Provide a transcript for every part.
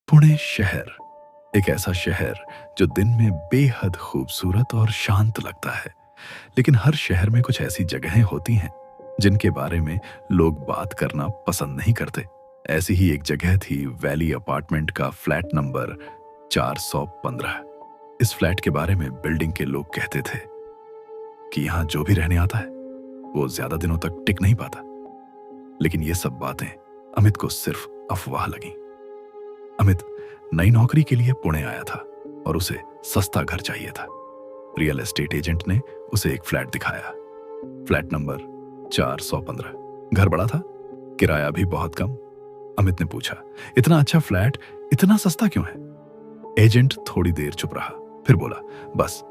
पुणे शहर एक ऐसा शहर जो दिन में बेहद खूबसूरत और शांत लगता है। लेकिन हर शहर में कुछ ऐसी जगहें होती हैं जिनके बारे में लोग बात करना पसंद नहीं करते। ऐसी ही एक जगह थी वैली अपार्टमेंट का फ्लैट नंबर 415। इस फ्लैट के बारे में बिल्डिंग के लोग कहते थे कि यहाँ जो भी रहने आता है वो ज्यादा दिनों तक टिक नहीं पाता। लेकिन ये सब बातें अमित को सिर्फ अफवाह लगी। अमित नई नौकरी के लिए पुणे आया था और उसे सस्ता घर चाहिए था। रियल एस्टेट एजेंट ने उसे एक फ्लैट दिखाया, फ्लैट नंबर 415। घर बड़ा था, किराया भी बहुत कम। अमित ने पूछा, इतना अच्छा फ्लैट इतना सस्ता क्यों है? एजेंट थोड़ी देर चुप रहा, फिर बोला, बस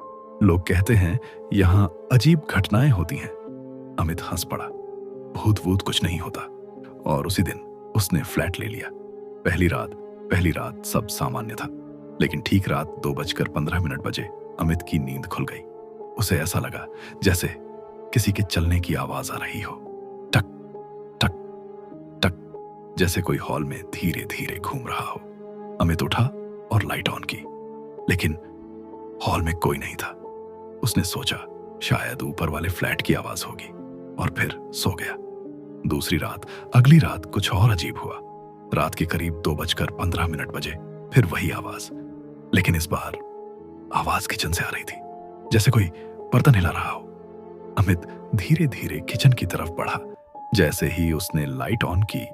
लोग कहते हैं यहां अजीब घटनाएं होती हैं। अमित हंस पड़ा। भूत वूत कुछ नहीं होता। और उसी दिन उसने फ्लैट ले लिया। पहली रात सब सामान्य था, लेकिन ठीक रात 2:15 बजे अमित की नींद खुल गई। उसे ऐसा लगा जैसे किसी के चलने की आवाज आ रही हो, टक टक टक, जैसे कोई हॉल में धीरे धीरे घूम रहा हो। अमित उठा और लाइट ऑन की, लेकिन हॉल में कोई नहीं था। उसने सोचा शायद ऊपर वाले फ्लैट की आवाज होगी और फिर सो गया। अगली रात कुछ और अजीब हुआ। रात के करीब 2:15 बजे फिर वही आवाज, लेकिन इस बार आवाज किचन से आ रही थी, जैसे कोई बर्तन हिला रहा हो। अमित धीरे धीरे किचन की तरफ बढ़ा। जैसे ही उसने लाइट ऑन की,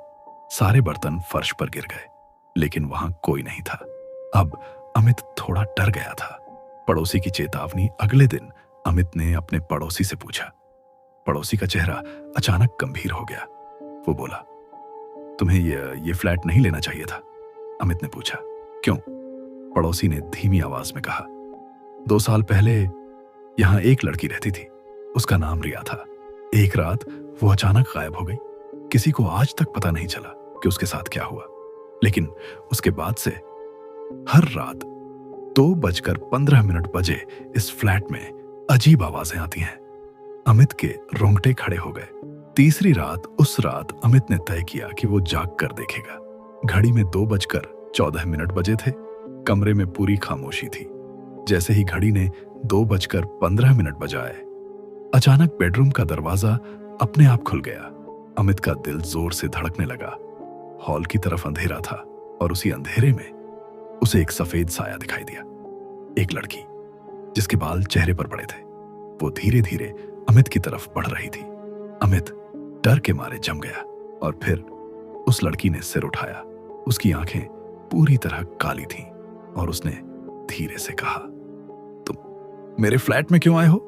सारे बर्तन फर्श पर गिर गए, लेकिन वहां कोई नहीं था। अब अमित थोड़ा डर गया था। पड़ोसी की चेतावनी अगले दिन अमित ने अपने पड़ोसी से पूछा। पड़ोसी का चेहरा अचानक गंभीर हो गया। वो बोला, तुम्हें ये फ्लैट नहीं लेना चाहिए था? अमित ने पूछा, क्यों? पड़ोसी ने धीमी आवाज में कहा, 2 साल पहले यहां एक लड़की रहती थी, उसका नाम रिया था। एक रात वो अचानक गायब हो गई। किसी को आज तक पता नहीं चला कि उसके साथ क्या हुआ। लेकिन उसके बाद से हर रात 2:15 बजे इस फ्लैट में अजीब आवाजें आती हैं। अमित के रोंगटे खड़े हो गए। तीसरी रात, उस रात अमित ने तय किया कि वो जाग कर देखेगा। घड़ी में 2:14 बजे थे। कमरे में पूरी खामोशी थी। जैसे ही घड़ी ने 2:15 बजाए, अचानक बेडरूम का दरवाजा अपने आप खुल गया। अमित का दिल जोर से धड़कने लगा। हॉल की तरफ अंधेरा था और उसी अंधेरे में उसे एक सफेद साया दिखाई दिया। एक लड़की जिसके बाल चेहरे पर पड़े थे, वो धीरे धीरे अमित की तरफ बढ़ रही थी। अमित डर के मारे जम गया और फिर उस लड़की ने सिर उठाया। उसकी आंखें पूरी तरह काली थीं और उसने धीरे से कहा, तुम मेरे फ्लैट में क्यों आए हो?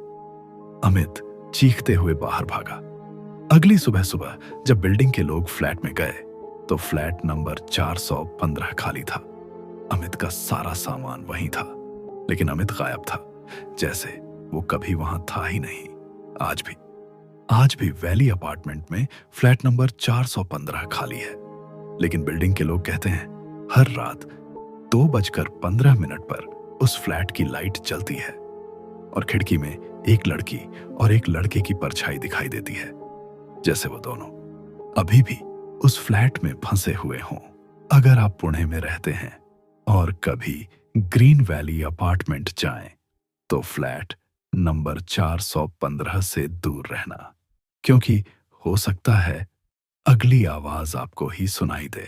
अमित चीखते हुए बाहर भागा। अगली सुबह जब बिल्डिंग के लोग फ्लैट में गए तो फ्लैट नंबर 415 खाली था। अमित का सारा सामान वहीं था, लेकिन अमित गायब था, जैसे वो कभी वहां था ही नहीं। आज भी वैली अपार्टमेंट में फ्लैट नंबर 415 खाली है, लेकिन बिल्डिंग के लोग कहते हैं हर रात 2:15 पर उस फ्लैट की लाइट जलती है और खिड़की में एक लड़की और एक लड़के की परछाई दिखाई देती है, जैसे वो दोनों अभी भी उस फ्लैट में फंसे हुए हों। अगर आप पुणे में रहते हैं और कभी ग्रीन वैली अपार्टमेंट जाएं, तो फ्लैट नंबर 415 से दूर रहना, क्योंकि हो सकता है अगली आवाज आपको ही सुनाई दे।